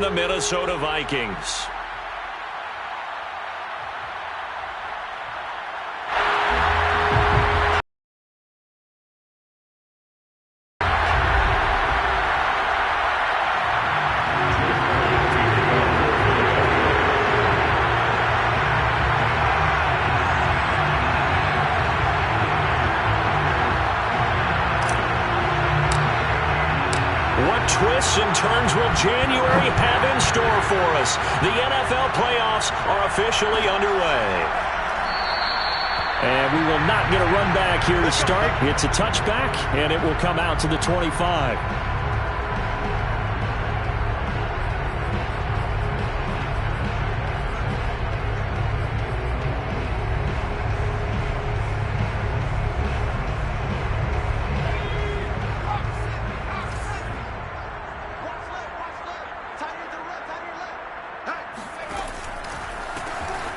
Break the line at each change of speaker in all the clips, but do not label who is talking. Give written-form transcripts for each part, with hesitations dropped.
the Minnesota Vikings. Twists and turns will January have in store for us? The NFL playoffs are officially underway.
And we will not get a run back here to start. It's a touchback, and it will come out to the 25.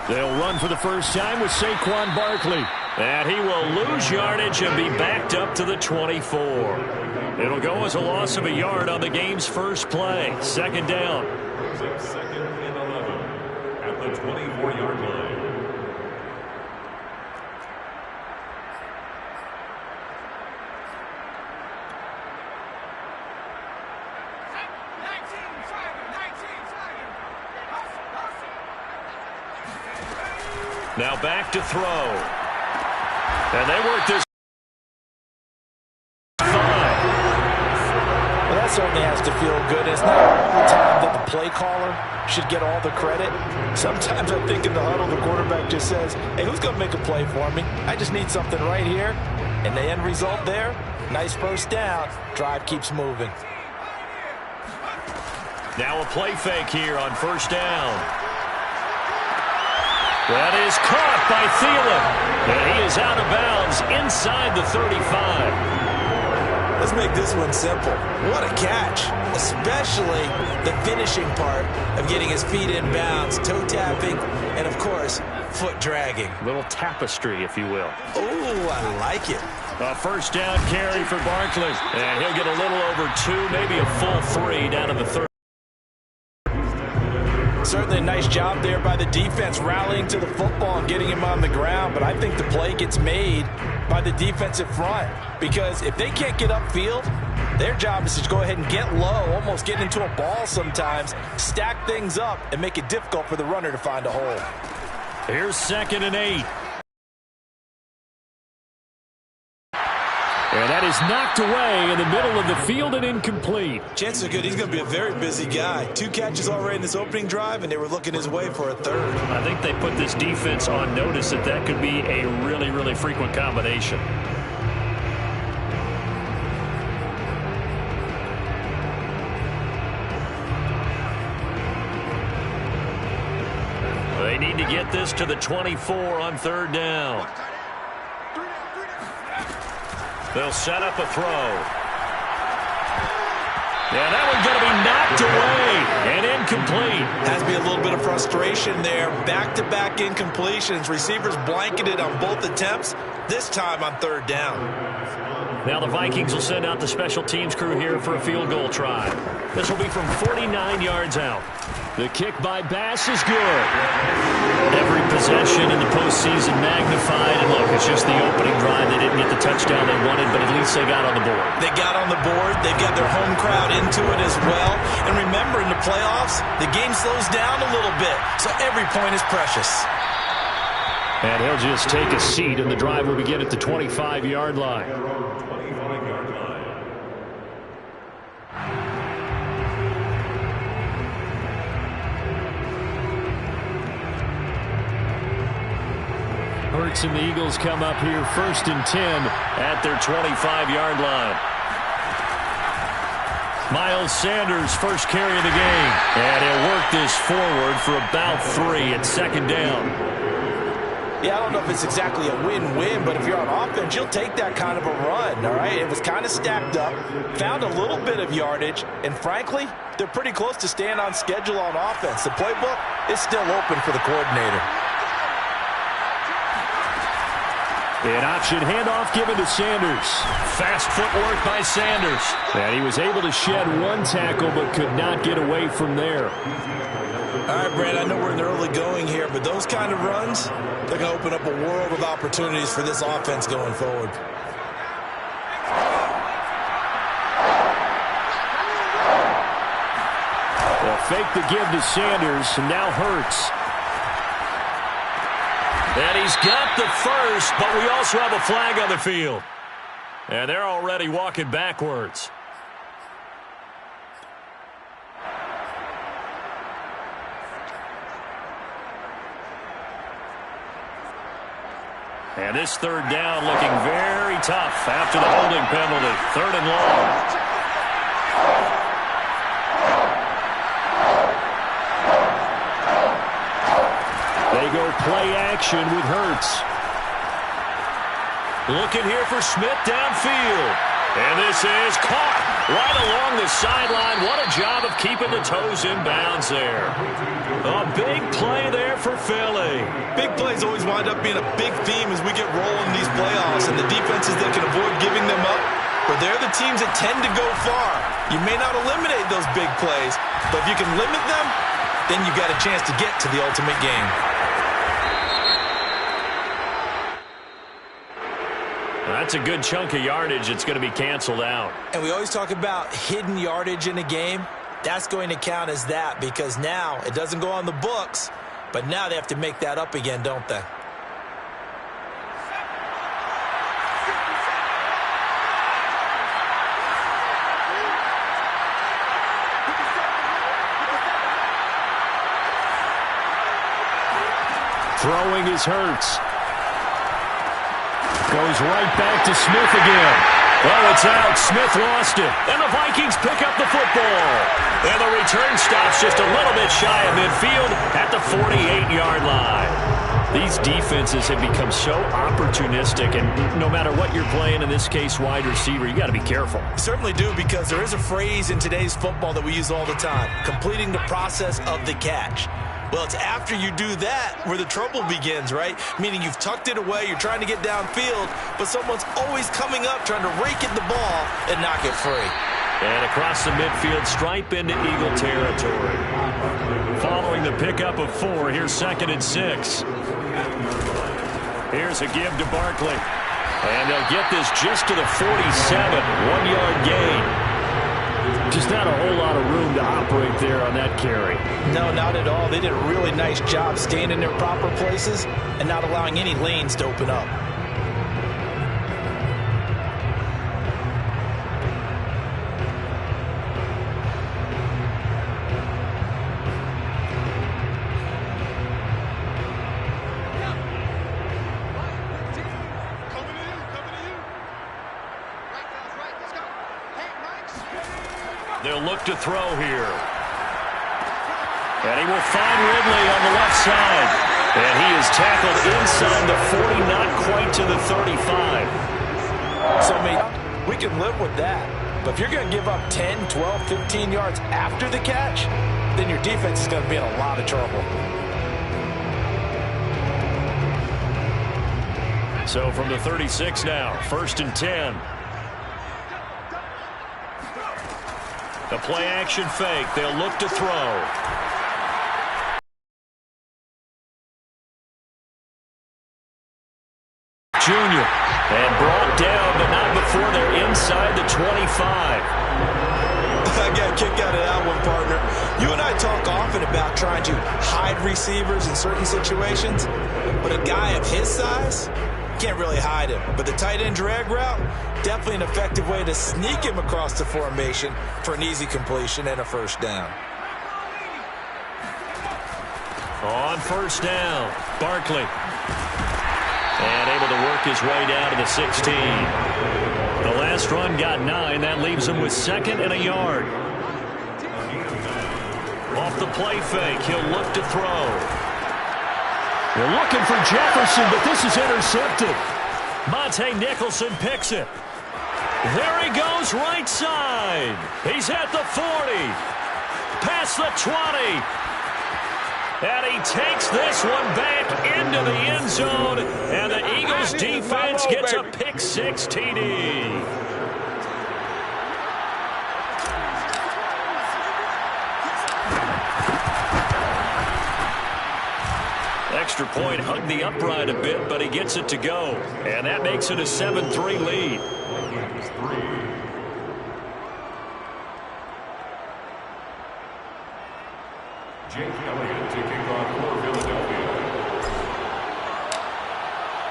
They'll run for the first time with Saquon Barkley.
And he will lose yardage and be backed up to the 24. It'll go as a loss of a yard on the game's first play. Second down.
Second and 11 at the 24-yard line.
Now back to throw. And they work this.
Well, that certainly has to feel good. It's not every time that the play caller should get all the credit. Sometimes I think in the huddle, the quarterback just says, hey, who's going to make a play for me? I just need something right here. And the end result there, nice first down. Drive keeps moving.
Now a play fake here on first down. That is caught by Thielen. And he is out of bounds inside the 35.
Let's make this one simple. What a catch, especially the finishing part of getting his feet in bounds, toe tapping, and, of course, foot dragging.
Little tapestry, if you will.
Ooh, I like it.
A first down carry for Barkley. And he'll get a little over 2, maybe a full 3 down to the 30.
Certainly a nice job there by the defense rallying to the football and getting him on the ground, but I think the play gets made by the defensive front because if they can't get upfield, their job is to go ahead and get low, almost get into a ball sometimes, stack things up, and make it difficult for the runner to find a hole.
Here's 2nd and 8. And that is knocked away in the middle of the field and incomplete.
Chances are good he's going to be a very busy guy. 2 catches already in this opening drive, and they were looking his way for a 3rd.
I think they put this defense on notice that that could be a really, really frequent combination. They need to get this to the 24 on 3rd down. They'll set up a throw. Yeah, that one's going to be knocked away and incomplete.
Has to be a little bit of frustration there. Back-to-back incompletions. Receivers blanketed on both attempts, this time on 3rd down.
Now the Vikings will send out the special teams crew here for a field goal try. This will be from 49 yards out. The kick by Bass is good. Every possession in the postseason magnified. And look, it's just the opening drive. They didn't get the touchdown they wanted, but at least they got on the board.
They got on the board. They've got their home crowd into it as well. And remember, in the playoffs, the game slows down a little bit. So every point is precious.
And he'll just take a seat, and the drive will begin at the 25-yard line. Hurts and the Eagles come up here 1st and 10 at their 25-yard line. Miles Sanders, first carry of the game. And he'll work this forward for about 3 at 2nd down.
Yeah, I don't know if it's exactly a win-win, but if you're on offense, you'll take that kind of a run, all right? It was kind of stacked up, found a little bit of yardage, and frankly, they're pretty close to staying on schedule on offense. The playbook is still open for the coordinator.
An option handoff given to Sanders.
Fast footwork by Sanders.
And he was able to shed one tackle but could not get away from there.
All right, Brad, I know we're in the early going here, but those kind of runs, they're going to open up a world of opportunities for this offense going forward.
They'll fake the give to Sanders, and now Hurts.
And he's got the first, but we also have a flag on the field. And they're already walking backwards. And this third down looking very tough after the holding penalty. 3rd and long.
They go play action with Hurts.
Looking here for Smith downfield. And this is caught right along the sideline. What a job of keeping the toes in bounds there. A big play there for Philly.
Big plays always wind up being a big theme as we get rolling in these playoffs, and the defenses that can avoid giving them up, but they're the teams that tend to go far. You may not eliminate those big plays, but if you can limit them, then you got a chance to get to the ultimate game.
That's a good chunk of yardage. It's going to be canceled out.
And we always talk about hidden yardage in a game. That's going to count as that because now it doesn't go on the books, but now they have to make that up again, don't they?
Throwing his Hurts. Goes right back to Smith again.
Oh, it's out. Smith lost it. And the Vikings pick up the football. And the return stops just a little bit shy of midfield at the 48-yard line. These defenses have become so opportunistic, and no matter what you're playing, in this case wide receiver, you got to be careful.
You certainly do, because there is a phrase in today's football that we use all the time, completing the process of the catch. Well, it's after you do that where the trouble begins, right? Meaning you've tucked it away, you're trying to get downfield, but someone's always coming up trying to rake at the ball and knock it free.
And across the midfield, stripe into Eagle territory. Following the pickup of 4, here's 2nd and 6. Here's a give to Barkley. And they'll get this just to the 47, 1-yard gain. Just not a whole lot of room to operate there on that carry.
No, not at all. They did a really nice job staying in their proper places and not allowing any lanes to open up.
They'll look to throw here. And he will find Ridley on the left side. And he is tackled inside the 40, not quite to the 35.
So, we can live with that. But if you're going to give up 10, 12, 15 yards after the catch, then your defense is going to be in a lot of trouble.
So from the 36 now, 1st and 10. The play action fake. They'll look to throw. Junior. And brought down, but not before they're inside the 25.
I got a kick out of that one, partner. You and I talk often about trying to hide receivers in certain situations, but a guy of his size can't really hide him. But the tight end drag route, definitely an effective way to sneak him across the formation for an easy completion and a 1st down.
On 1st down, Barkley. And able to work his way down to the 16. The last run got 9. That leaves him with 2nd and a yard. Off the play fake, he'll look to throw.
They're looking for Jefferson, but this is intercepted.
Monte Nicholson picks it. There he goes, right side. He's at the 40. Past the 20. And he takes this one back into the end zone. And the Eagles defense gets a pick six TD. Extra point hugged the upright a bit, but he gets it to go. And that makes it a 7-3 lead.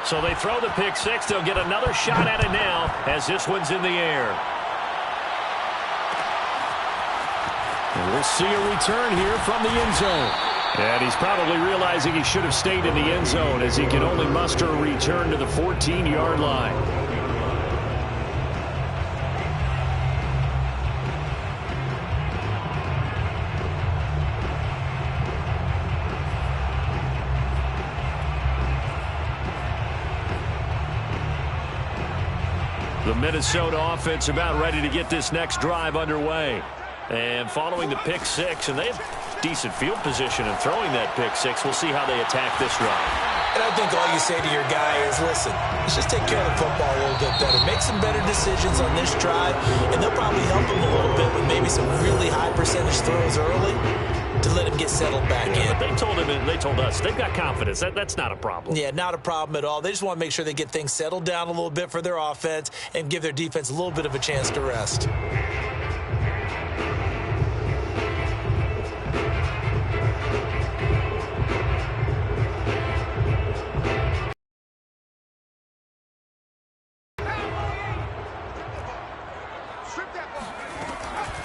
So they throw the pick six. They'll get another shot at it now as this one's in the air.
And we'll see a return here from the end zone.
And he's probably realizing he should have stayed in the end zone as he can only muster a return to the 14-yard line. The Minnesota offense about ready to get this next drive underway. And following the pick six, and they have decent field position in throwing that pick six. We'll see how they attack this drive.
And I think all you say to your guy is, listen, let's just take care of the football a little bit better. Make some better decisions on this drive, and they'll probably help him a little bit with maybe some really high percentage throws early to let him get settled back in.
But they told him, and they told us, they've got confidence. That's not a problem.
Yeah, not a problem at all. They just want to make sure they get things settled down a little bit for their offense and give their defense a little bit of a chance to rest.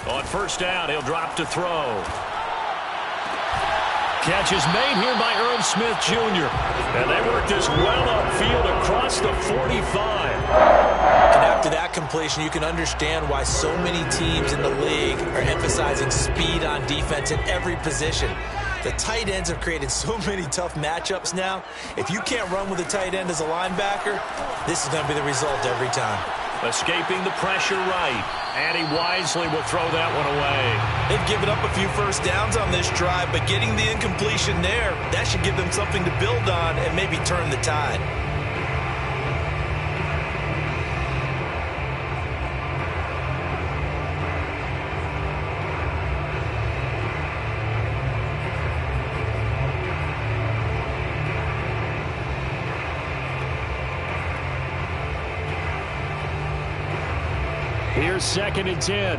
On first down, he'll drop to throw. Catch is made here by Irv Smith Jr. And they work this well upfield across the 45.
And after that completion, you can understand why so many teams in the league are emphasizing speed on defense at every position. The tight ends have created so many tough matchups now. If you can't run with a tight end as a linebacker, this is going to be the result every time.
Escaping the pressure right. And he wisely will throw that one away.
They've given up a few first downs on this drive, but getting the incompletion there, that should give them something to build on and maybe turn the tide.
Here's 2nd and 10.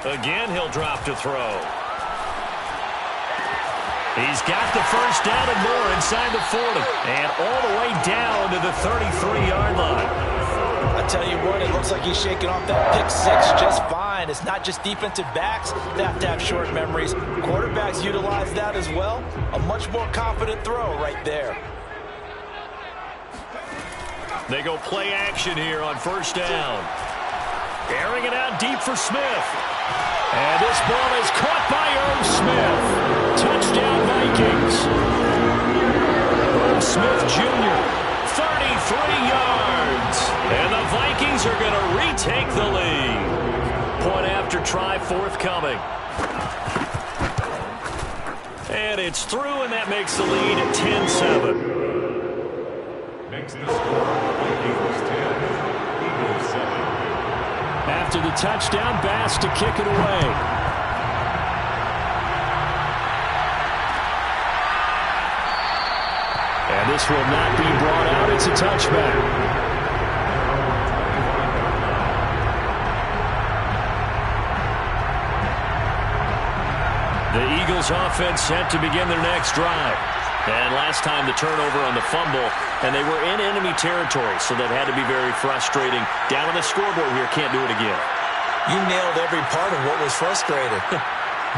Again, he'll drop to throw. He's got the first down and more inside the 40. And all the way down to the 33-yard line.
I tell you what, it looks like he's shaking off that pick six just fine. It's not just defensive backs that have to have short memories. Quarterbacks utilize that as well. A much more confident throw right there.
They go play action here on first down. Airing it out deep for Smith. And this ball is caught by Irv Smith. Touchdown Vikings. Irv Smith Jr., 33 yards. And the Vikings are going to retake the lead. Point after try forthcoming. And it's through, and that makes the lead at 10-7.
Makes the score Eagles 10, Eagles 7.
After the touchdown, Bass to kick it away. And this will not be brought out. It's a touchback. The Eagles offense set to begin their next drive. And last time the turnover on the fumble, and they were in enemy territory, so that had to be very frustrating. Down on the scoreboard here, can't do it again.
You nailed every part of what was frustrating.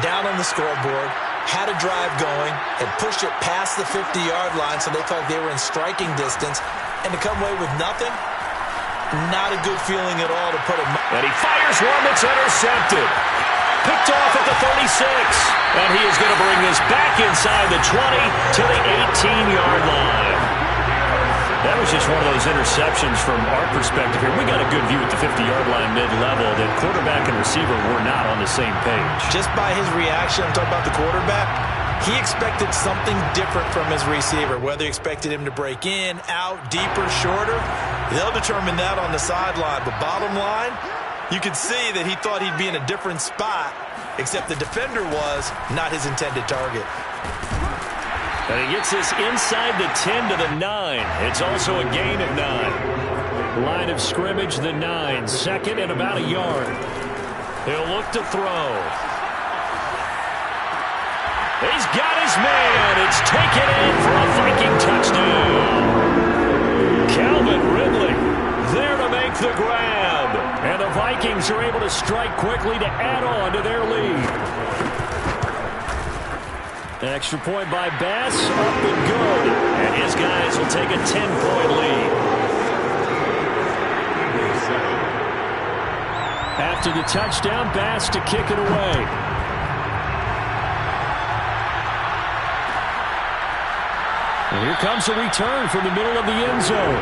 Down on the scoreboard, had a drive going, and pushed it past the 50-yard line so they felt they were in striking distance, and to come away with nothing, not a good feeling at all to put it.
And he fires one that's intercepted. Picked off at the 36. And he is going to bring this back inside the 20 to the 18-yard line. That was just one of those interceptions from our perspective here. We got a good view at the 50-yard line mid-level that quarterback and receiver were not on the same page.
Just by his reaction, I'm talking about the quarterback, he expected something different from his receiver, whether he expected him to break in, out, deeper, shorter. They'll determine that on the sideline. But bottom line, you could see that he thought he'd be in a different spot, except the defender was not his intended target.
And he gets this inside the 10 to the 9. It's also a gain of 9. Line of scrimmage, the 9. Second and about a yard. He'll look to throw. He's got his man. It's taken in for a Viking touchdown. Calvin Ridley there to make the grab. And the Vikings are able to strike quickly to add on to their lead. Extra point by Bass, up and good. And his guys will take a 10-point lead. After the touchdown, Bass to kick it away. And here comes a return from the middle of the end zone.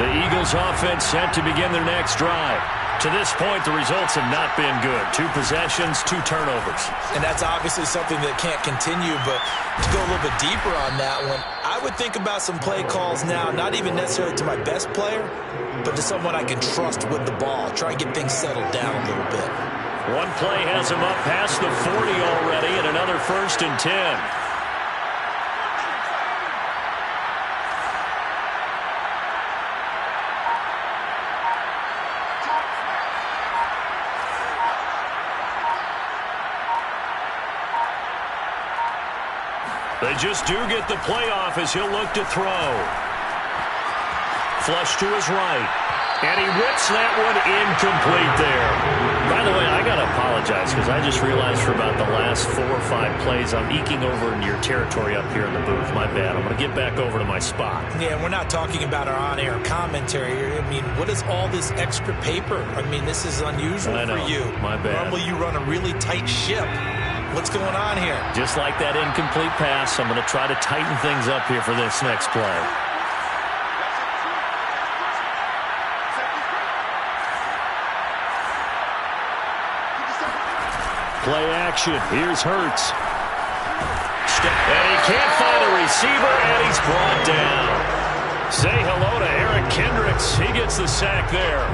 The Eagles offense set to begin their next drive. To this point, the results have not been good. 2 possessions, 2 turnovers.
And that's obviously something that can't continue, but to go a little bit deeper on that one, I would think about some play calls now, not even necessarily to my best player, but to someone I can trust with the ball. Try and get things settled down a little bit.
One play has him up past the 40 already, and another 1st and 10. They just do get the playoff as he'll look to throw. Flush to his right. And he whips that one incomplete there. By the way, I got to apologize because I just realized for about the last 4 or 5 plays I'm eking over into your territory up here in the booth. My bad. I'm going to get back over to my spot.
Yeah, we're not talking about our on-air commentary. I mean, what is all this extra paper? I mean, this is unusual for you.
My bad.
Normally you run a really tight ship. What's going on here?
Just like that incomplete pass, I'm going to try to tighten things up here for this next play. Play action. Here's Hurts. And he can't find a receiver, and he's brought down. Say hello to Eric Kendricks. He gets the sack there.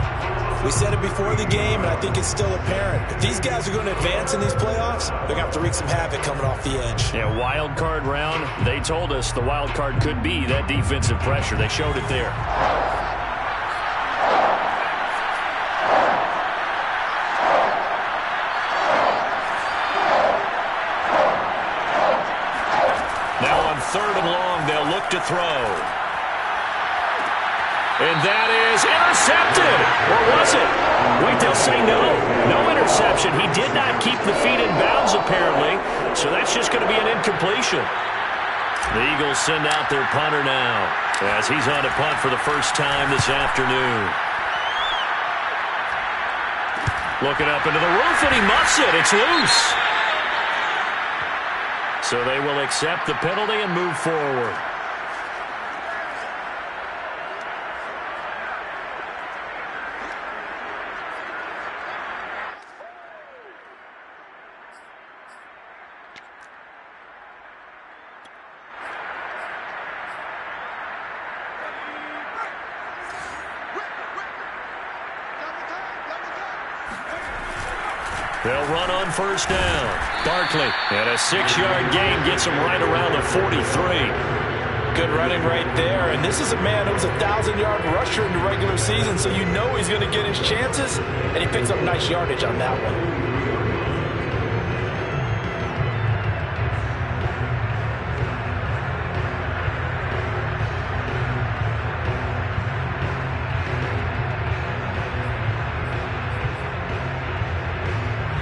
We said it before the game, and I think it's still apparent. If these guys are going to advance in these playoffs, they're going to have to wreak some havoc coming off the edge.
Yeah, wild card round. They told us the wild card could be that defensive pressure. They showed it there. Now on 3rd and long, they'll look to throw. And that is intercepted. Or was it? Wait, they'll say no. No interception. He did not keep the feet in bounds, apparently. So that's just going to be an incompletion. The Eagles send out their punter now as he's on to punt for the first time this afternoon. Looking up into the roof, and he muffs it. It's loose. So they will accept the penalty and move forward. They'll run on 1st down. Barkley, and a 6-yard gain gets him right around the 43.
Good running right there. And this is a man who was a 1,000-yard rusher in the regular season, so you know he's going to get his chances. And he picks up nice yardage on that one.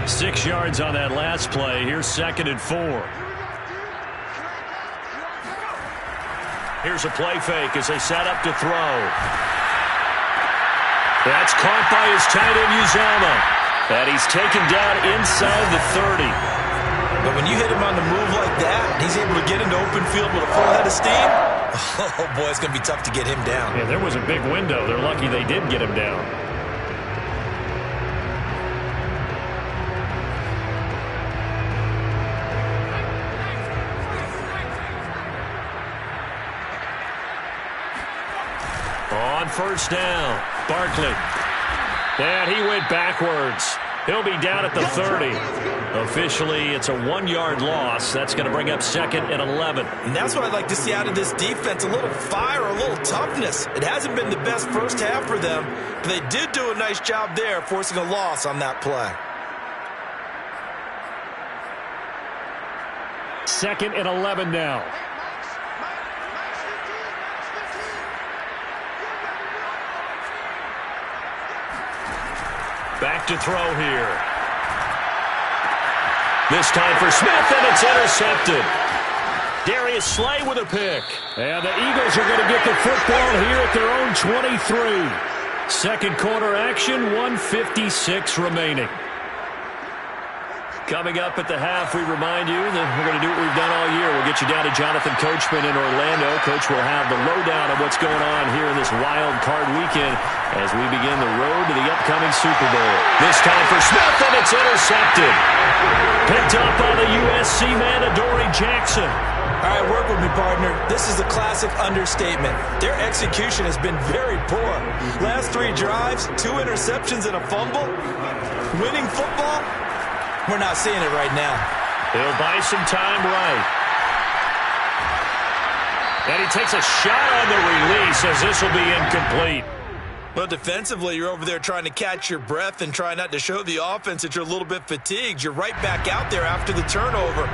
6 yards on that last play. Here's 2nd and 4. Here's a play fake as they set up to throw. That's caught by his tight end, Uzomah. And he's taken down inside the 30.
But when you hit him on the move like that, he's able to get into open field with a full head of steam. Oh, boy, it's going to be tough to get him down.
Yeah, there was a big window. They're lucky they did get him down. On first down, Barkley. And he went backwards. He'll be down at the 30. Officially, it's a 1-yard loss. That's going to bring up 2nd and 11.
And that's what I'd like to see out of this defense, a little fire, a little toughness. It hasn't been the best first half for them, but they did do a nice job there, forcing a loss on that play.
2nd and 11 now.
Back to throw here. This time for Smith, and it's intercepted. Darius Slay with a pick.
And the Eagles are going to get the football here at their own 23.
Second quarter action, 1:56 remaining. Coming up at the half, we remind you that we're going to do what we've done all year. We'll get you down to Jonathan Coachman in Orlando. Coach will have the lowdown of what's going on here in this wild card weekend as we begin the road to the upcoming Super Bowl. This time for Smith, and it's intercepted. Picked up by the USC man, Adoree Jackson.
All right, work with me, partner. This is a classic understatement. Their execution has been very poor. Last 3 drives, 2 interceptions and a fumble. Winning football? We're not seeing it right now.
He'll buy some time right. And he takes a shot on the release as this will be incomplete.
Well, defensively, you're over there trying to catch your breath and try not to show the offense that you're a little bit fatigued. You're right back out there after the turnover.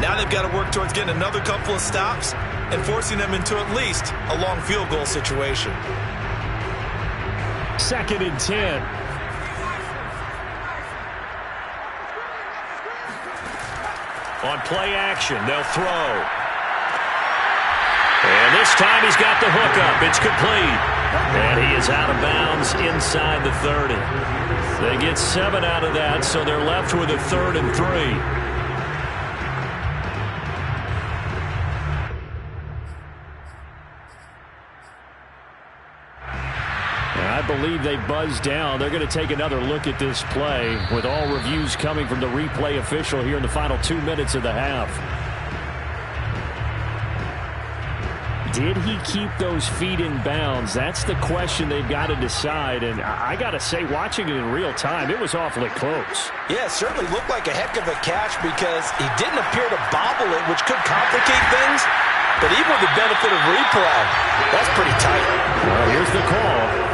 Now they've got to work towards getting another couple of stops and forcing them into at least a long field goal situation.
2nd and 10.
On play action, they'll throw. And this time he's got the hook up. It's complete. And he is out of bounds inside the 30. They get 7 out of that, so they're left with a 3rd and 3.
I believe they buzzed down. They're going to take another look at this play with all reviews coming from the replay official here in the final 2 minutes of the half. Did he keep those feet in bounds? That's the question they've got to decide. And I got to say, watching it in real time, it was awfully close.
Yeah, it certainly looked like a heck of a catch because he didn't appear to bobble it, which could complicate things. But even with the benefit of replay, that's pretty tight.
Well, here's the call.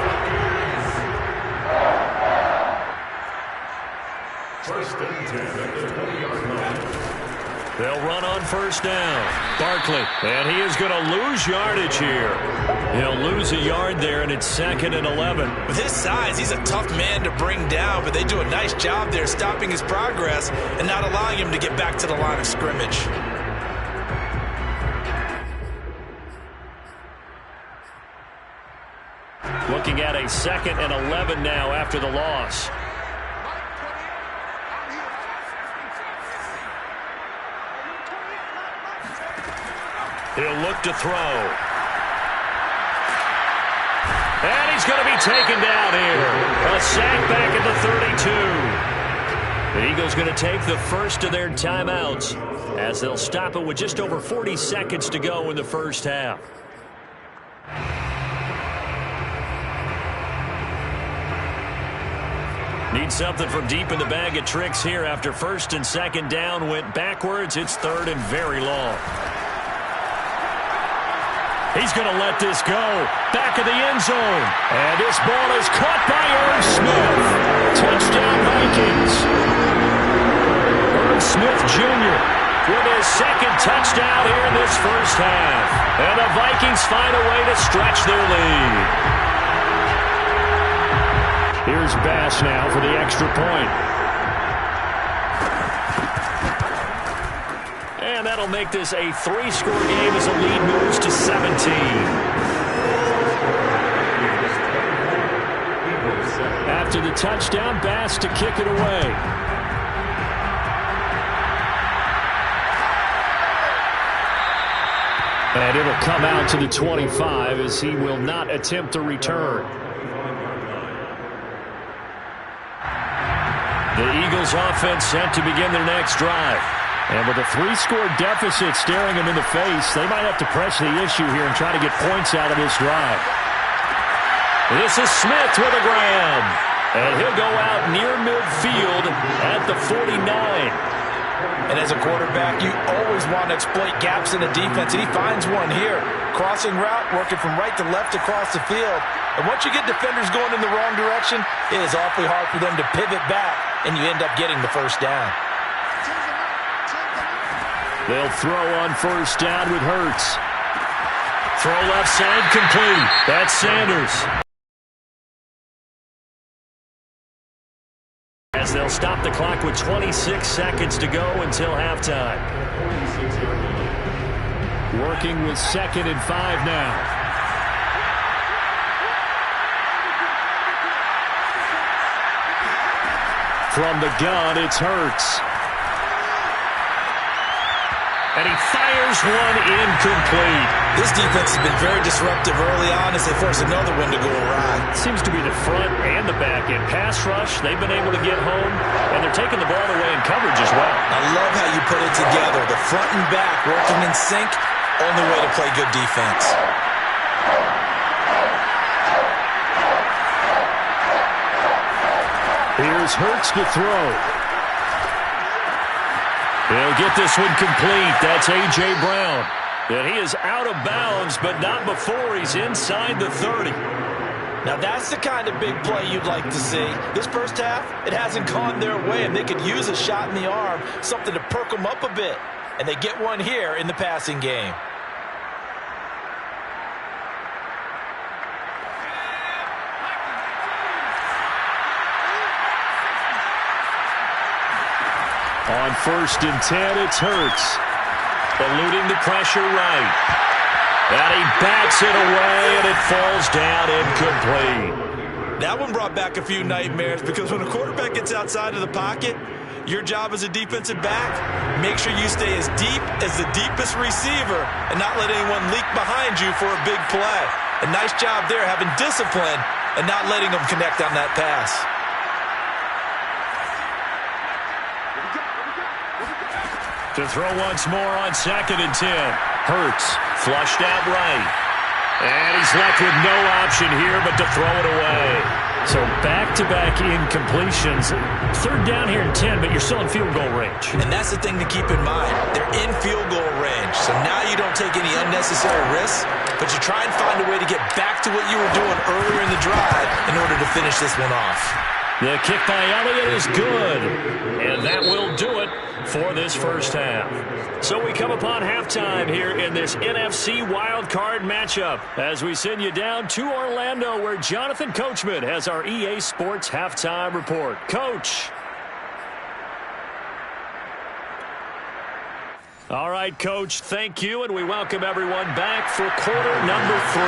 First and 10 at the 20-yard line.
They'll run on first down. Barkley, and he is going to lose yardage here. He'll lose a yard there, and it's 2nd and 11.
With his size, he's a tough man to bring down, but they do a nice job there stopping his progress and not allowing him to get back to the line of scrimmage.
Looking at a 2nd and 11 now after the loss. He'll look to throw. And he's going to be taken down here. A sack back at the 32. The Eagles going to take the first of their timeouts as they'll stop it with just over 40 seconds to go in the first half. Need something from deep in the bag of tricks here after 1st and 2nd down went backwards. It's 3rd and very long. He's going to let this go. Back of the end zone. And this ball is caught by Irv Smith. Touchdown Vikings. Irv Smith Jr. with his 2nd touchdown here in this first half. And the Vikings find a way to stretch their lead.
Here's Bass now for the extra point.
And that'll make this a 3-score game as the lead moves to 17.
After the touchdown, Bass to kick it away. And it'll come out to the 25 as he will not attempt a return.
The Eagles offense set to begin their next drive.
And with a 3-score deficit staring them in the face, they might have to press the issue here and try to get points out of this drive.
This is Smith with a grab. And he'll go out near midfield at the 49.
And as a quarterback, you always want to exploit gaps in the defense, and he finds one here. Crossing route, working from right to left across the field. And once you get defenders going in the wrong direction, it is awfully hard for them to pivot back, and you end up getting the first down.
They'll throw on first down with Hurts.
Throw left side complete. That's Sanders. As they'll stop the clock with 26 seconds to go until halftime.
Working with 2nd and 5 now. From the gun, it's Hurts.
And he fires one incomplete.
This defense has been very disruptive early on as they force another one to go awry.
Seems to be the front and the back end. Pass rush, they've been able to get home, and they're taking the ball away in coverage as well.
I love how you put it together. The front and back working in sync, only way to play good defense.
Here's Hurts to throw.
He'll get this one complete. That's A.J. Brown. And he is out of bounds, but not before he's inside the 30.
Now that's the kind of big play you'd like to see. This first half, it hasn't gone their way, and they could use a shot in the arm, something to perk them up a bit. And they get one here in the passing game.
On 1st and 10, it's Hurts.
Eluding the pressure right. And he bats it away, and it falls down incomplete.
That one brought back a few nightmares because when a quarterback gets outside of the pocket, your job as a defensive back, make sure you stay as deep as the deepest receiver and not let anyone leak behind you for a big play. A nice job there having discipline and not letting them connect on that pass.
To throw once more on 2nd and 10. Hurts flushed out right. And he's left with no option here but to throw it away.
So back-to-back incompletions. 3rd down here and 10, but you're still in field goal range.
And that's the thing to keep in mind. They're in field goal range. So now you don't take any unnecessary risks, but you try and find a way to get back to what you were doing earlier in the drive in order to finish this one off.
The kick by Elliott is good. And that will do it for this first half. So we come upon halftime here in this NFC Wild Card matchup as we send you down to Orlando where Jonathan Coachman has our EA Sports halftime report. Coach. All right, Coach, thank you, and we welcome everyone back for quarter number 3.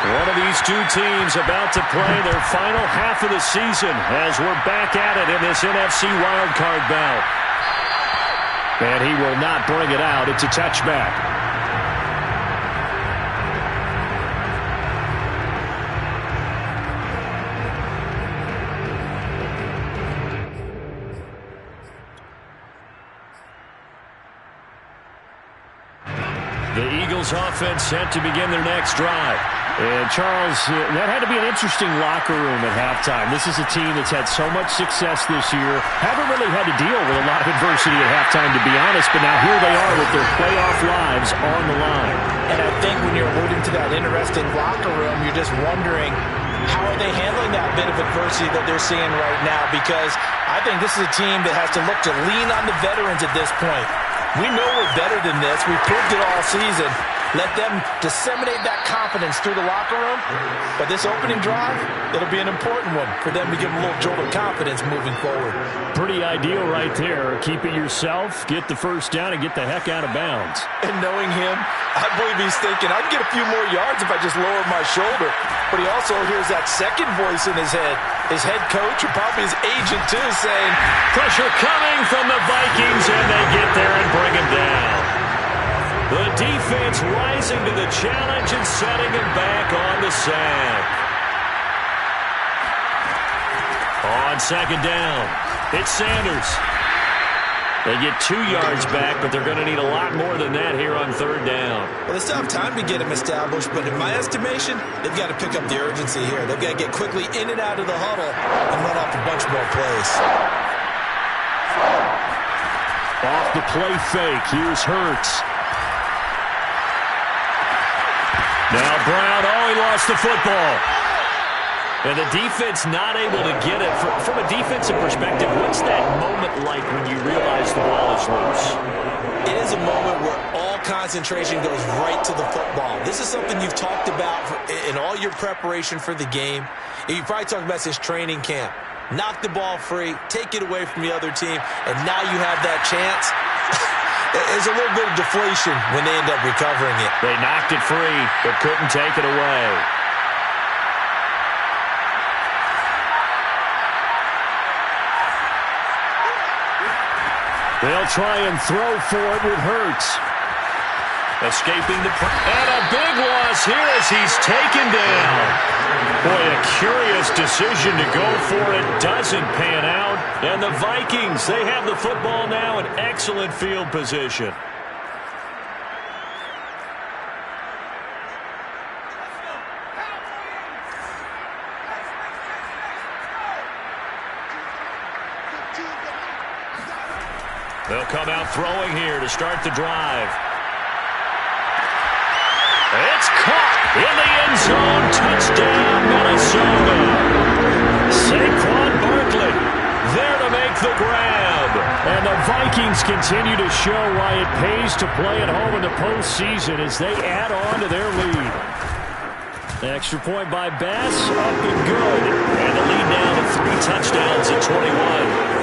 One of these two teams about to play their final half of the season as we're back at it in this NFC wildcard bout.
And he will not bring it out. It's a touchback.
The Eagles offense set to begin their next drive.
And, Charles, that had to be an interesting locker room at halftime. This is a team that's had so much success this year. Haven't really had to deal with a lot of adversity at halftime, to be honest, but now here they are with their playoff lives on the line.
And I think when you're alluding to that interesting locker room, you're just wondering, how are they handling that bit of adversity that they're seeing right now? Because I think this is a team that has to look to lean on the veterans at this point. We know we're better than this. We've proved it all season. Let them disseminate that confidence through the locker room. But this opening drive, it'll be an important one for them to give them a little jolt of confidence moving forward.
Pretty ideal right there. Keep it yourself, get the first down, and get the heck out of bounds.
And knowing him, I believe he's thinking, I can get a few more yards if I just lower my shoulder. But he also hears that second voice in his head. His head coach, or probably his agent too, saying,
pressure coming from the Vikings, and they get there and bring him down. The defense rising to the challenge and setting him back on the sack. On second down, it's Sanders. They get 2 yards back, but they're going to need a lot more than that here on third down.
Well, they still have time to get him established, but in my estimation, they've got to pick up the urgency here. They've got to get quickly in and out of the huddle and run off a bunch more plays.
Off the play fake, here's Hurts.
Now Brown, he lost the football. And the defense not able to get it. From a defensive perspective, what's that moment like when you realize the ball is loose?
It is a moment where all concentration goes right to the football. This is something you've talked about in all your preparation for the game. You probably talked about this training camp. Knock the ball free, take it away from the other team, and now you have that chance. There's a little bit of deflation when they end up recovering it.
They knocked it free, but couldn't take it away.
They'll try and throw for it with Hurts.
Escaping the and a big loss here as he's taken down. Boy, a curious decision to go for it. Doesn't pan out. And the Vikings, they have the football now in excellent field position. They'll come out throwing here to start the drive. It's caught in the end zone. Touchdown, Minnesota. Saquon Barkley there to make the grab.
And the Vikings continue to show why it pays to play at home in the postseason as they add on to their lead. Extra point by Bass, up and good.
And the lead now to 3 touchdowns at 21.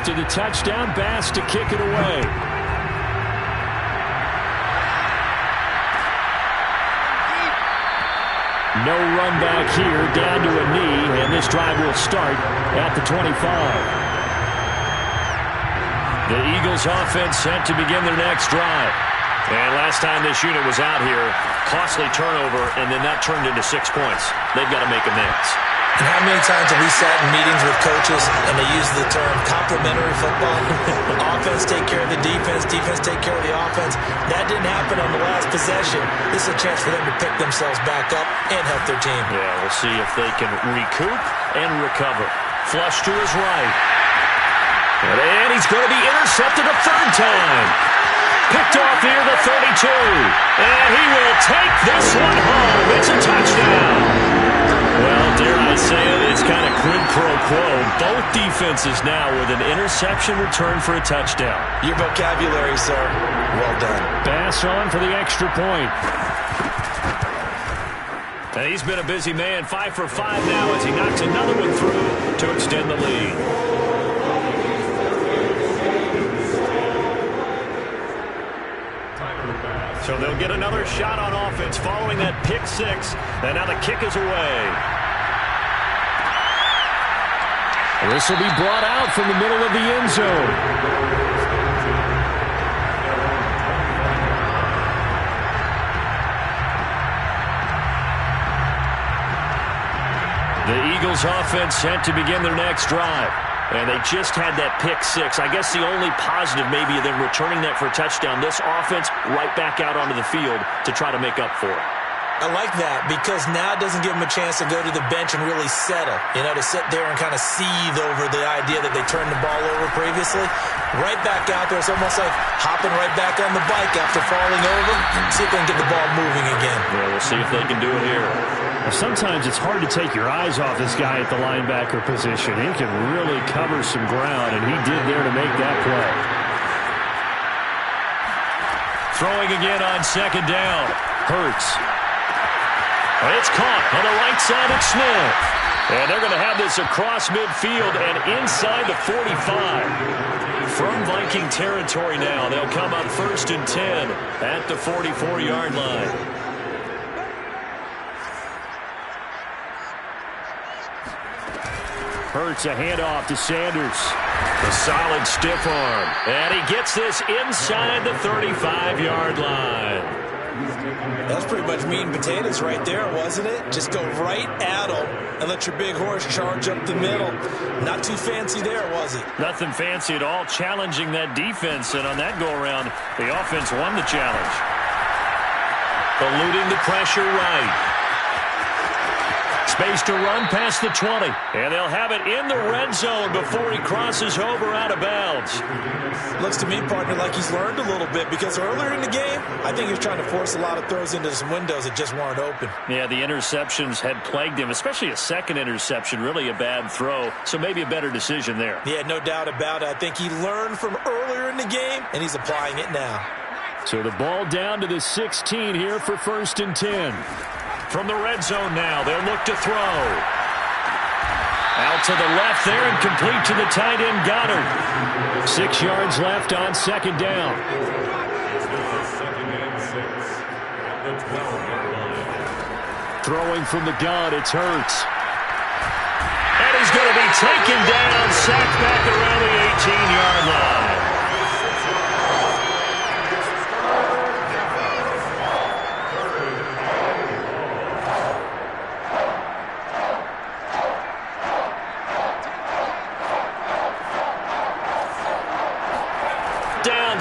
After the touchdown, Bass to kick it away. No run back here, down to a knee, and this drive will start at the 25.
The Eagles offense set to begin their next drive. And last time this unit was out here, costly turnover, and then that turned into 6 points. They've got to make amends.
And how many times have we sat in meetings with coaches and they use the term complementary football? Offense take care of the defense, defense take care of the offense. That didn't happen on the last possession. This is a chance for them to pick themselves back up and help their team.
Yeah, we'll see if they can recoup and recover. Flush to his right. And he's going to be intercepted a third time. Picked off near the 32. And he will take this one home. It's a touchdown. Well, dare I say it, it's kind of quid pro quo. Both defenses now with an interception return for a touchdown.
Your vocabulary, sir. Well done.
Bass on for the extra point.
And he's been a busy man, 5 for 5 now as he knocks another one through to extend the lead. So they'll get another shot on offense following that pick 6. And now the kick is away.
This will be brought out from the middle of the end zone.
The Eagles offense set to begin their next drive. And they just had that pick 6. I guess the only positive maybe of them returning that for a touchdown. This offense right back out onto the field to try to make up for it.
I like that because now it doesn't give them a chance to go to the bench and really settle. You know, to sit there and kind of seethe over the idea that they turned the ball over previously. Right back out there. It's almost like hopping right back on the bike after falling over. See if they can get the ball moving again.
Yeah, we'll see if they can do it here.
Sometimes it's hard to take your eyes off this guy at the linebacker position. He can really cover some ground, and he did there to make that play.
Throwing again on second down. Hurts. It's caught on the right side of Smith. And they're going to have this across midfield and inside the 45. From Viking territory now, they'll come up 1st and 10 at the 44-yard line.
Hurts a handoff to Sanders.
A solid stiff arm. And he gets this inside the 35-yard line.
That's pretty much meat and potatoes right there, wasn't it? Just go right at them and let your big horse charge up the middle. Not too fancy there, was it?
Nothing fancy at all, challenging that defense. And on that go-around, the offense won the challenge. Eluding the pressure right. Space to run past the 20. And they'll have it in the red zone before he crosses over out of bounds.
Looks to me, partner, like he's learned a little bit, because earlier in the game, I think he was trying to force a lot of throws into some windows that just weren't open.
Yeah, the interceptions had plagued him, especially a second interception, really a bad throw. So maybe a better decision there.
Yeah, no doubt about it. I think he learned from earlier in the game, and he's applying it now.
So the ball down to the 16 here for 1st and 10.
From the red zone now, they'll look to throw. Out to the left there and complete to the tight end, Goddard.
6 yards left on 2nd down.
2nd and 6 at the 12-yard line.
Throwing from the gun, it's Hurts.
And he's going to be taken down, sacked back around the 18-yard line.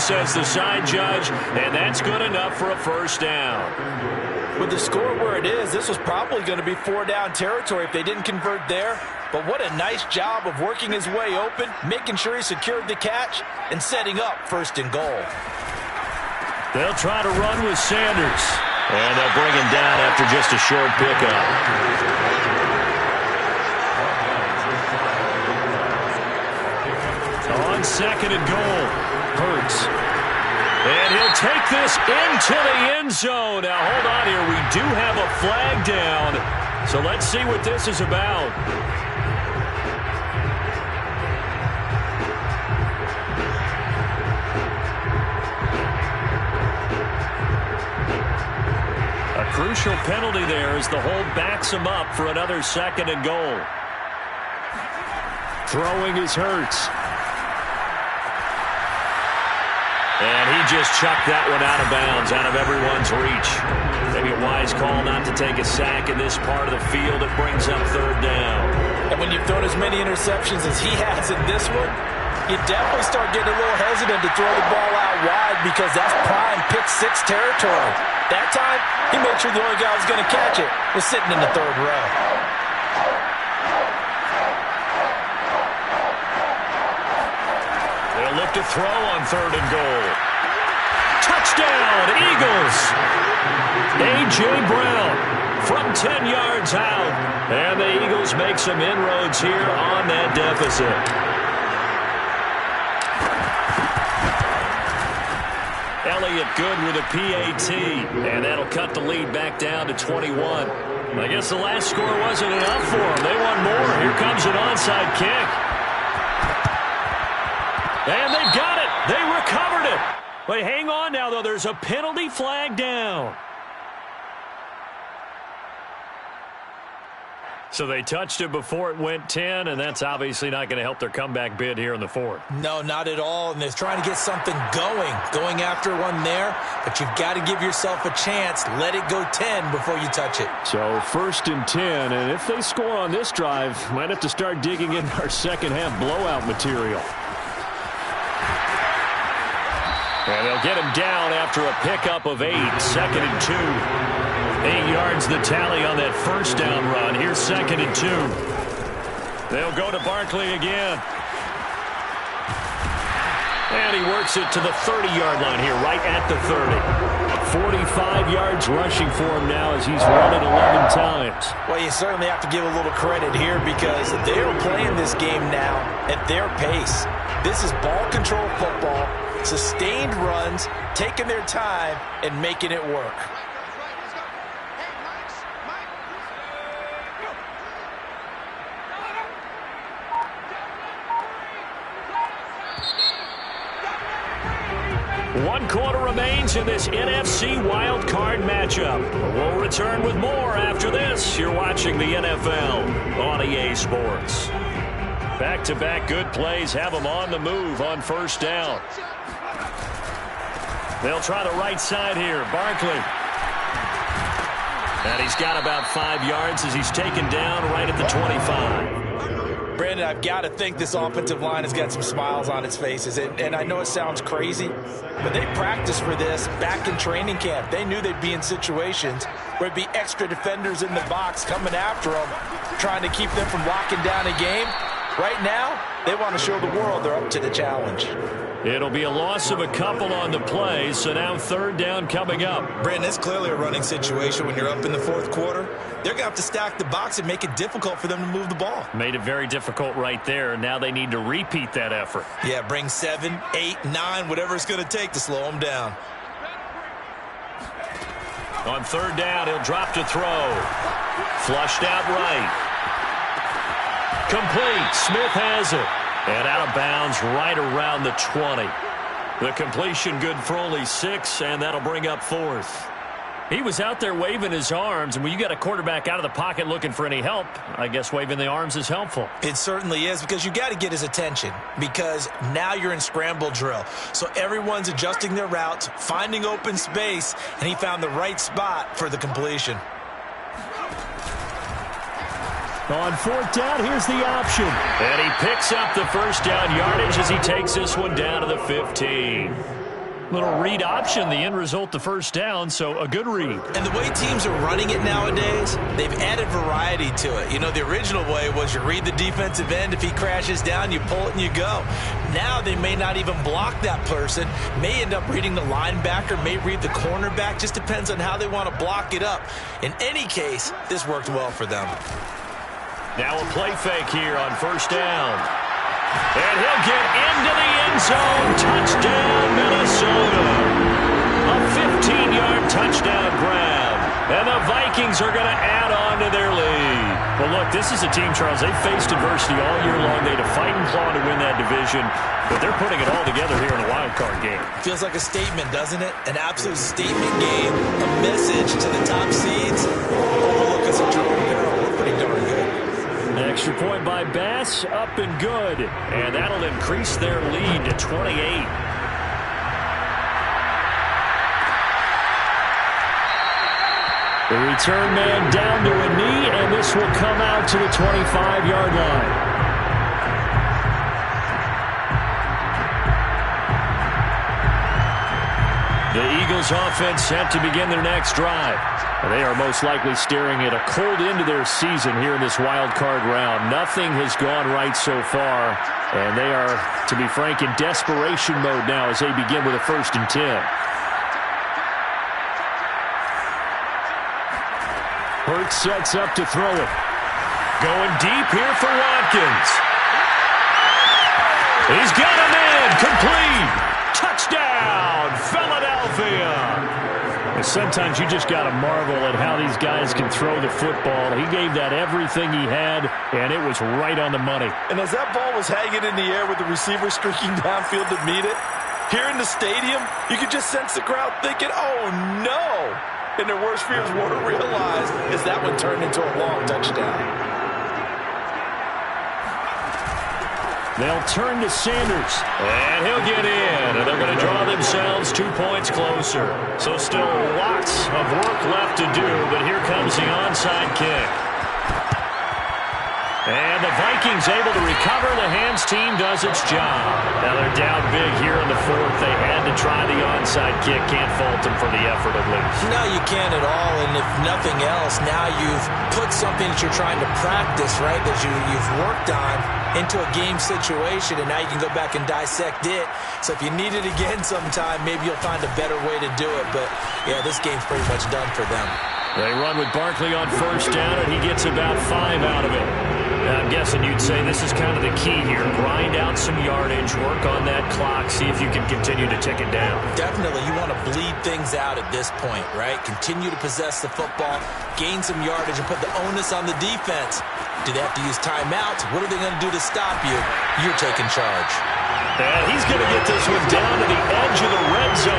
Says the side judge, and that's good enough for a 1st down.
With the score where it is, this was probably going to be 4-down territory if they didn't convert there. But what a nice job of working his way open, making sure he secured the catch, and setting up 1st and goal.
They'll try to run with Sanders, and they'll bring him down after just a short pickup. On 2nd and goal. Hurts. And he'll take this into the end zone. Now, hold on here. We do have a flag down. So let's see what this is about. A crucial penalty there as the hold backs him up for another 2nd and goal.
Throwing is Hurts.
And he just chucked that one out of bounds, out of everyone's reach. Maybe a wise call not to take a sack in this part of the field. It brings up 3rd down.
And when you've thrown as many interceptions as he has in this one, you definitely start getting a little hesitant to throw the ball out wide, because that's prime pick 6 territory. That time, he made sure the only guy who was going to catch it was sitting in the 3rd row.
Look to throw on 3rd and goal. Touchdown, Eagles! A.J. Brown from 10 yards out. And the Eagles make some inroads here on that deficit. Elliott good with a PAT. And that'll cut the lead back down to 21. I guess the last score wasn't enough for them. They want more. Here comes an onside kick. And they've got it. They recovered it. But hang on now, though. There's a penalty flag down. So they touched it before it went 10, and that's obviously not going to help their comeback bid here in the 4th.
No, not at all. And they're trying to get something going after one there. But you've got to give yourself a chance. Let it go 10 before you touch it.
So 1st and 10, and if they score on this drive, might have to start digging in our second-half blowout material.
And they'll get him down after a pickup of 8. 2nd and 2. 8 yards the tally on that 1st down run. Here's 2nd and 2. They'll go to Barkley again. And he works it to the 30-yard line here, right at the 30. 45 yards rushing for him now as he's run it 11 times.
Well, you certainly have to give a little credit here, because they're playing this game now at their pace. This is ball control football. Sustained runs, taking their time, and making it work.
One quarter remains in this NFC Wild Card matchup. We'll return with more after this. You're watching the NFL on EA Sports. Back-to-back good plays have them on the move on first down. They'll try the right side here. Barkley. And he's got about 5 yards as he's taken down right at the 25.
Brandon, I've got to think this offensive line has got some smiles on its faces. And I know it sounds crazy, but they practiced for this back in training camp. They knew they'd be in situations where it'd be extra defenders in the box coming after them, trying to keep them from locking down a game. Right now, they want to show the world they're up to the challenge.
It'll be a loss of a couple on the play, so now third down coming up.
Brandon, it's clearly a running situation when you're up in the fourth quarter. They're going to have to stack the box and make it difficult for them to move the ball.
Made it very difficult right there. Now they need to repeat that effort.
Yeah, bring 7, 8, 9, whatever it's going to take to slow them down.
On third down, he'll drop to throw. Flushed out right. Complete. Smith has it. And out of bounds right around the 20. The completion good for only 6, and that'll bring up fourth. He was out there waving his arms, and when you got a quarterback out of the pocket looking for any help, I guess waving the arms is helpful.
It certainly is, because you got to get his attention, because now you're in scramble drill. So everyone's adjusting their routes, finding open space, and he found the right spot for the completion.
On fourth down, here's the option.
And he picks up the first down yardage as he takes this one down to the 15. Little read option, the end result, the first down, so a good read.
And the way teams are running it nowadays, they've added variety to it. You know, the original way was you read the defensive end. If he crashes down, you pull it and you go. Now they may not even block that person, may end up reading the linebacker, may read the cornerback. Just depends on how they want to block it up. In any case, this worked well for them.
Now a play fake here on first down. And he'll get into the end zone. Touchdown, Minnesota. A 15-yard touchdown grab. And the Vikings are going to add on to their lead. Well, look, this is a team, Charles, they've faced adversity all year long. They had to fight and claw to win that division, but they're putting it all together here in a wild card game.
Feels like a statement, doesn't it? An absolute statement game, a message to the top seeds. Overlook us at Jerome Carroll. We're pretty darn good.
Extra point by Bass, up and good. And that'll increase their lead to 28. The return man down to a knee, and this will come out to the 25-yard line. The Eagles offense set to begin their next drive. They are most likely staring at a cold end to their season here in this wild card round. Nothing has gone right so far, and they are, to be frank, in desperation mode now as they begin with a 1st and 10. Hurts sets up to throw it. Going deep here for Watkins. He's got him in. Complete. Touchdown, Philadelphia. Sometimes you just got to marvel at how these guys can throw the football. He gave that everything he had, and it was right on the money.
And as that ball was hanging in the air with the receiver streaking downfield to meet it, here in the stadium, you could just sense the crowd thinking, oh, no. And their worst fears weren't realized as that one turned into a long touchdown.
They'll turn to Sanders, and he'll get in, and they're going to draw themselves 2 points closer. So still lots of work left to do, but here comes the onside kick. And the Vikings able to recover. The hands team does its job. Now they're down big here in the 4th. They had to try the onside kick. Can't fault them for the effort at least.
No, you can't at all. And if nothing else, now you've put something that you're trying to practice, right, that you've worked on into a game situation, and now you can go back and dissect it. So if you need it again sometime, maybe you'll find a better way to do it. But, yeah, this game's pretty much done for them.
They run with Barkley on first down, and he gets about 5 out of it. I'm guessing you'd say this is kind of the key here. Grind out some yardage, work on that clock, see if you can continue to tick it down.
Definitely. You want to bleed things out at this point, right? Continue to possess the football, gain some yardage, and put the onus on the defense. Do they have to use timeouts? What are they going to do to stop you? You're taking charge.
And he's going to get this one down to the edge of the red zone.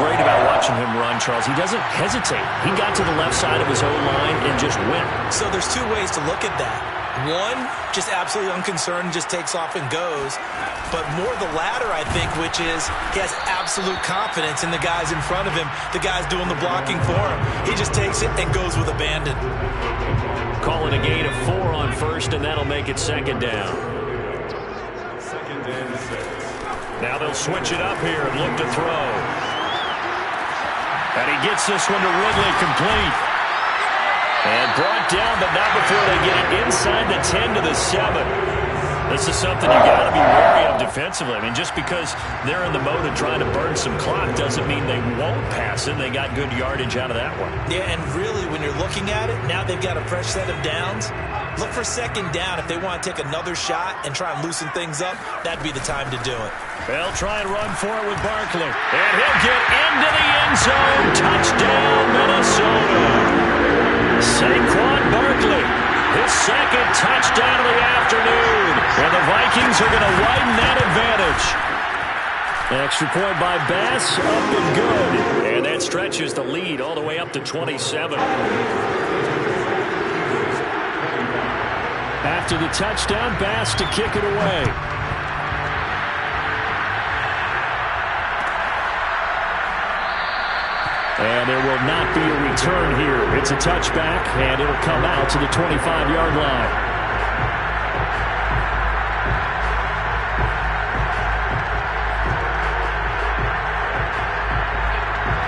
great about watching him run, Charles. He doesn't hesitate. He got to the left side of his O-line and just went.
So there's two ways to look at that. One, just absolutely unconcerned, just takes off and goes. But more the latter, I think, which is he has absolute confidence in the guys in front of him, the guys doing the blocking for him. He just takes it and goes with abandon.
Call it a gain of 4 on first, and that'll make it second down.
Second and 6.
Now they'll switch it up here and look to throw. And he gets this one to Ridley complete. And brought down, but not before they get it inside the 10 to the 7. This is something you got to be wary of defensively. I mean, just because they're in the mode of trying to burn some clock doesn't mean they won't pass it. They got good yardage out of that one.
Yeah, and really, when you're looking at it, now they've got a fresh set of downs. Look for second down. If they want to take another shot and try and loosen things up, that'd be the time to do it.
They'll try and run for it with Barkley. And he'll get into the end zone. Touchdown, Minnesota. Saquon Barkley, his second touchdown of the afternoon. And the Vikings are going to widen that advantage. Extra point by Bass, up and good. And that stretches the lead all the way up to 27. After the touchdown, Bass to kick it away. And there will not be a return here. It's a touchback, and it'll come out to the 25-yard line.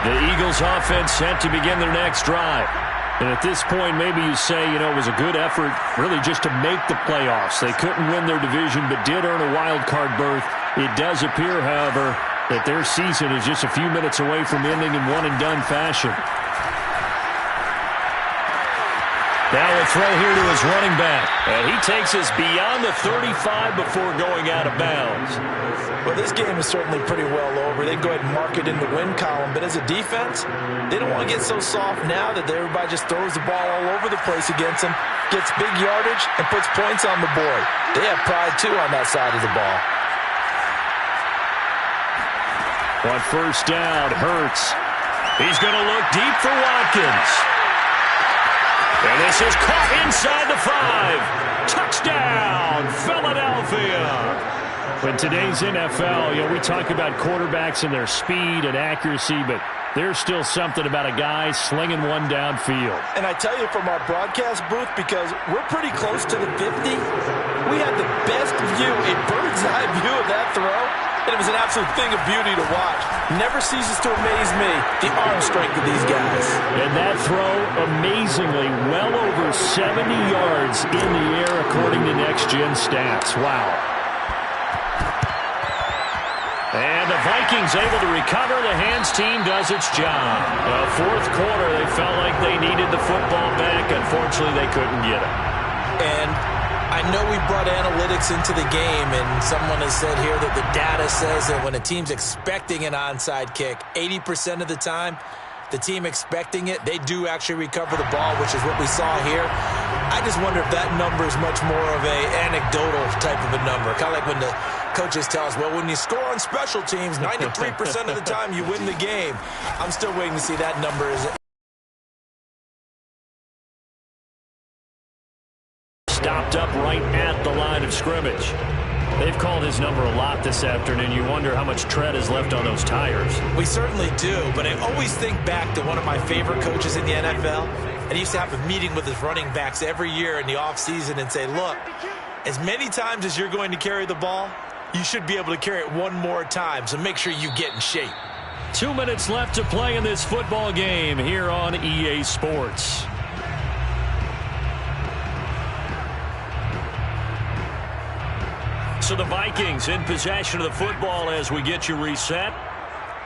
The Eagles offense set to begin their next drive. And at this point, maybe you say, you know, it was a good effort really just to make the playoffs. They couldn't win their division, but did earn a wild card berth. It does appear, however, that their season is just a few minutes away from ending in one-and-done fashion. Now a throw here to his running back. And he takes us beyond the 35 before going out of bounds.
Well, this game is certainly pretty well over. They go ahead and mark it in the win column. But as a defense, they don't want to get so soft now that everybody just throws the ball all over the place against them, gets big yardage, and puts points on the board. They have pride, too, on that side of the ball.
On first down, Hurts. He's going to look deep for Watkins. And this is caught inside the 5. Touchdown, Philadelphia. In today's NFL, you know, we talk about quarterbacks and their speed and accuracy, but there's still something about a guy slinging one downfield.
And I tell you from our broadcast booth, because we're pretty close to the 50, we had the best view, a bird's-eye view of that throw. And it was an absolute thing of beauty to watch. Never ceases to amaze me, the arm strength of these guys.
And that throw, amazingly, well over 70 yards in the air, according to Next Gen Stats. Wow. And the Vikings able to recover. The hands team does its job. Fourth quarter, they felt like they needed the football back. Unfortunately, they couldn't get it.
And I know we brought analytics into the game, and someone has said here that the data says that when a team's expecting an onside kick, 80% of the time, the team expecting it, they do actually recover the ball, which is what we saw here. I just wonder if that number is much more of a anecdotal type of a number. Kind of like when the coaches tell us, well, when you score on special teams, 93% of the time you win the game. I'm still waiting to see that number.
Stopped up right at the line of scrimmage. They've called his number a lot this afternoon. You wonder how much tread is left on those tires.
We certainly do, but I always think back to one of my favorite coaches in the NFL, and he used to have a meeting with his running backs every year in the offseason and say, look, as many times as you're going to carry the ball, you should be able to carry it one more time, so make sure you get in shape.
2 minutes left to play in this football game here on EA Sports. So the Vikings in possession of the football as we get you reset.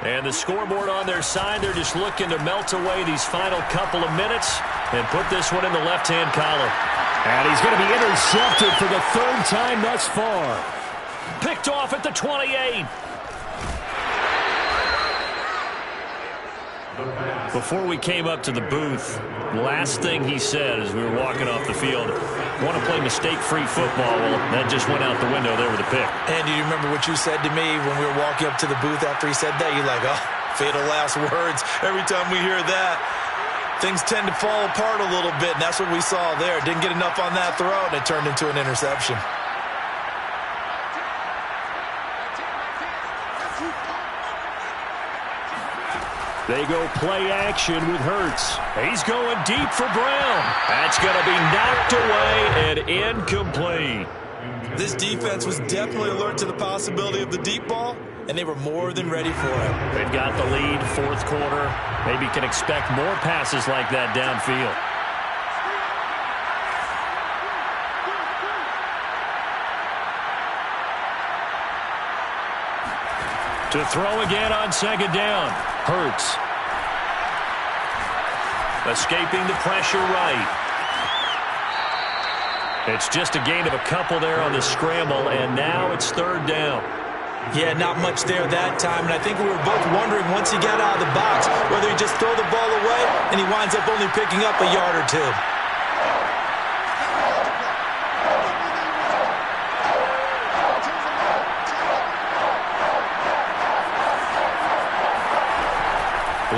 And the scoreboard on their side, they're just looking to melt away these final couple of minutes and put this one in the left-hand column. And he's going to be intercepted for the third time thus far. Picked off at the 28. Before we came up to the booth, last thing he said as we were walking off the field, want to play mistake-free football. Well, that just went out the window there with a pick.
And do you remember what you said to me when we were walking up to the booth after he said that? You're like, oh, Fatal last words. Every time we hear that, things tend to fall apart a little bit, and that's what we saw there. Didn't get enough on that throw, and it turned into an interception.
They go play action with Hurts. He's going deep for Brown. That's going to be knocked away and incomplete.
This defense was definitely alert to the possibility of the deep ball, and they were more than ready for it.
They've got the lead, fourth quarter. Maybe can expect more passes like that downfield. To throw again on second down. Hurts. Escaping the pressure right. It's just a gain of a couple there on the scramble, and now it's third down.
Yeah, not much there that time, and I think we were both wondering once he got out of the box whether he'd just throw the ball away, and he winds up only picking up a yard or two.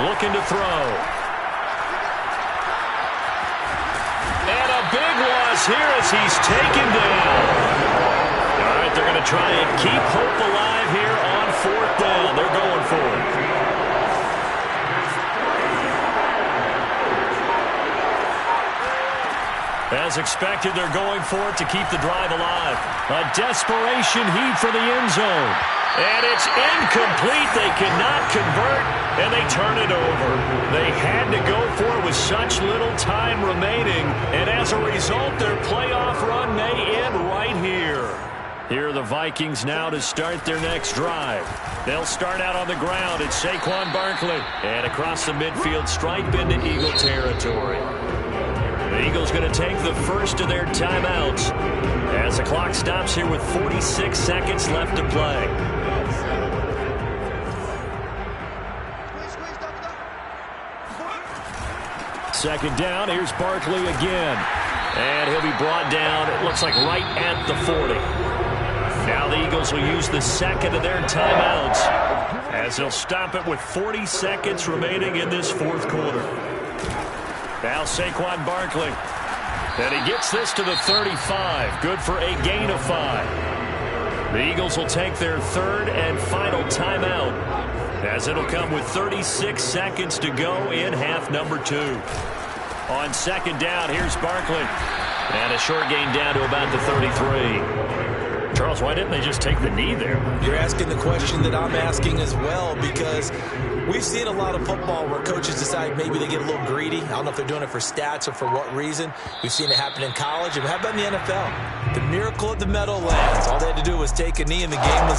Looking to throw. And a big loss here as he's taken down. All right, they're going to try and keep hope alive here on fourth down. They're going for it. As expected, they're going for it to keep the drive alive. A desperation heave for the end zone. And it's incomplete. They cannot convert, and they turn it over. They had to go for it with such little time remaining, and as a result, their playoff run may end right here. Here are the Vikings now to start their next drive. They'll start out on the ground. It's Saquon Barkley. And across the midfield, stripe into Eagle territory. The Eagles going to take the first of their timeouts as the clock stops here with 46 seconds left to play. Second down, here's Barkley again. And he'll be brought down, it looks like right at the 40. Now the Eagles will use the second of their timeouts as they'll stop it with 40 seconds remaining in this fourth quarter. Now Saquon Barkley. And he gets this to the 35. Good for a gain of 5. The Eagles will take their third and final timeout as it'll come with 36 seconds to go in half number 2. On second down, here's Barkley. And a short gain down to about the 33. Charles, why didn't they just take the knee there?
You're asking the question that I'm asking as well, because we've seen a lot of football where coaches decide maybe they get a little greedy. I don't know if they're doing it for stats or for what reason. We've seen it happen in college. And how about in the NFL? The miracle of the Meadowlands. All they had to do was take a knee and the game was